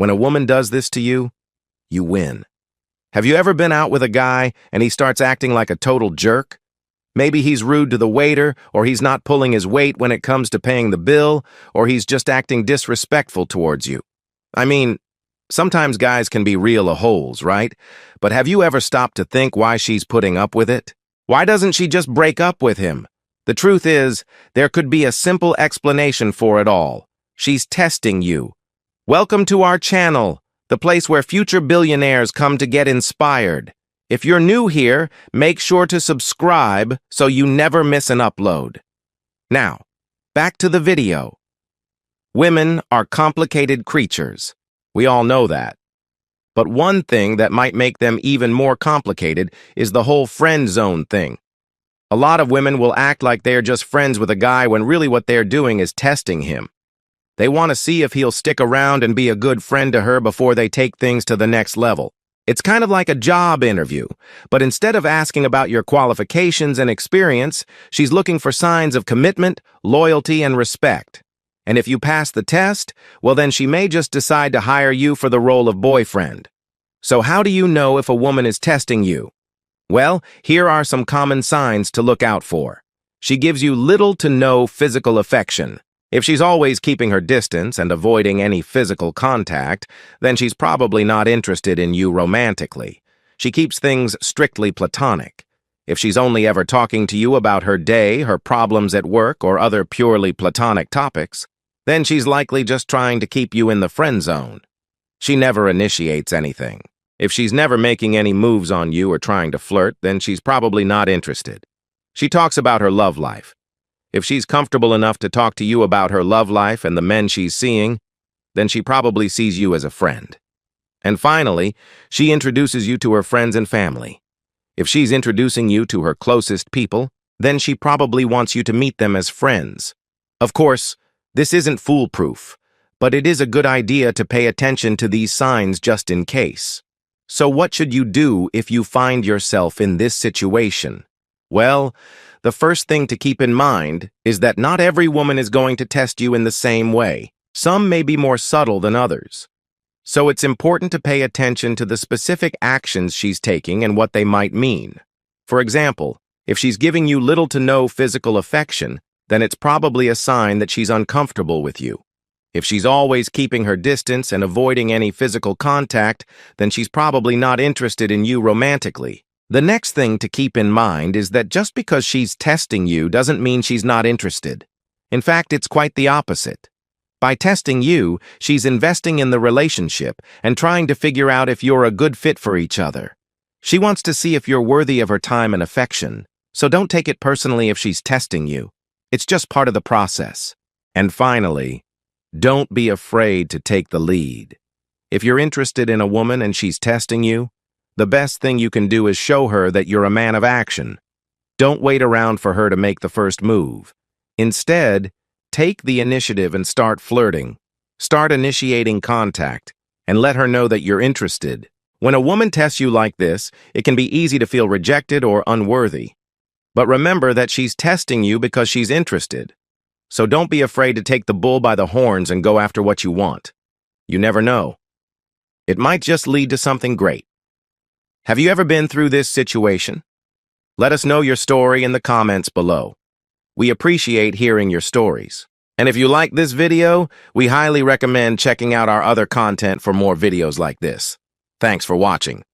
When a woman does this to you, you win. Have you ever been out with a guy and he starts acting like a total jerk? Maybe he's rude to the waiter, or he's not pulling his weight when it comes to paying the bill, or he's just acting disrespectful towards you. I mean, sometimes guys can be real a-holes, right? But have you ever stopped to think why she's putting up with it? Why doesn't she just break up with him? The truth is, there could be a simple explanation for it all. She's testing you. Welcome to our channel, the place where future billionaires come to get inspired. If you're new here, make sure to subscribe so you never miss an upload. Now, back to the video. Women are complicated creatures. We all know that. But one thing that might make them even more complicated is the whole friend zone thing. A lot of women will act like they're just friends with a guy when really what they're doing is testing him. They want to see if he'll stick around and be a good friend to her before they take things to the next level. It's kind of like a job interview, but instead of asking about your qualifications and experience, she's looking for signs of commitment, loyalty, and respect. And if you pass the test, well then she may just decide to hire you for the role of boyfriend. So how do you know if a woman is testing you? Well, here are some common signs to look out for. She gives you little to no physical affection. If she's always keeping her distance and avoiding any physical contact, then she's probably not interested in you romantically. She keeps things strictly platonic. If she's only ever talking to you about her day, her problems at work, or other purely platonic topics, then she's likely just trying to keep you in the friend zone. She never initiates anything. If she's never making any moves on you or trying to flirt, then she's probably not interested. She talks about her love life. If she's comfortable enough to talk to you about her love life and the men she's seeing, then she probably sees you as a friend. And finally, she introduces you to her friends and family. If she's introducing you to her closest people, then she probably wants you to meet them as friends. Of course, this isn't foolproof, but it is a good idea to pay attention to these signs just in case. So what should you do if you find yourself in this situation? Well, the first thing to keep in mind is that not every woman is going to test you in the same way. Some may be more subtle than others. So it's important to pay attention to the specific actions she's taking and what they might mean. For example, if she's giving you little to no physical affection, then it's probably a sign that she's uncomfortable with you. If she's always keeping her distance and avoiding any physical contact, then she's probably not interested in you romantically. The next thing to keep in mind is that just because she's testing you doesn't mean she's not interested. In fact, it's quite the opposite. By testing you, she's investing in the relationship and trying to figure out if you're a good fit for each other. She wants to see if you're worthy of her time and affection, so don't take it personally if she's testing you. It's just part of the process. And finally, don't be afraid to take the lead. If you're interested in a woman and she's testing you, the best thing you can do is show her that you're a man of action. Don't wait around for her to make the first move. Instead, take the initiative and start flirting. Start initiating contact, and let her know that you're interested. When a woman tests you like this, it can be easy to feel rejected or unworthy. But remember that she's testing you because she's interested. So don't be afraid to take the bull by the horns and go after what you want. You never know. It might just lead to something great. Have you ever been through this situation? Let us know your story in the comments below. We appreciate hearing your stories. And if you like this video, we highly recommend checking out our other content for more videos like this. Thanks for watching.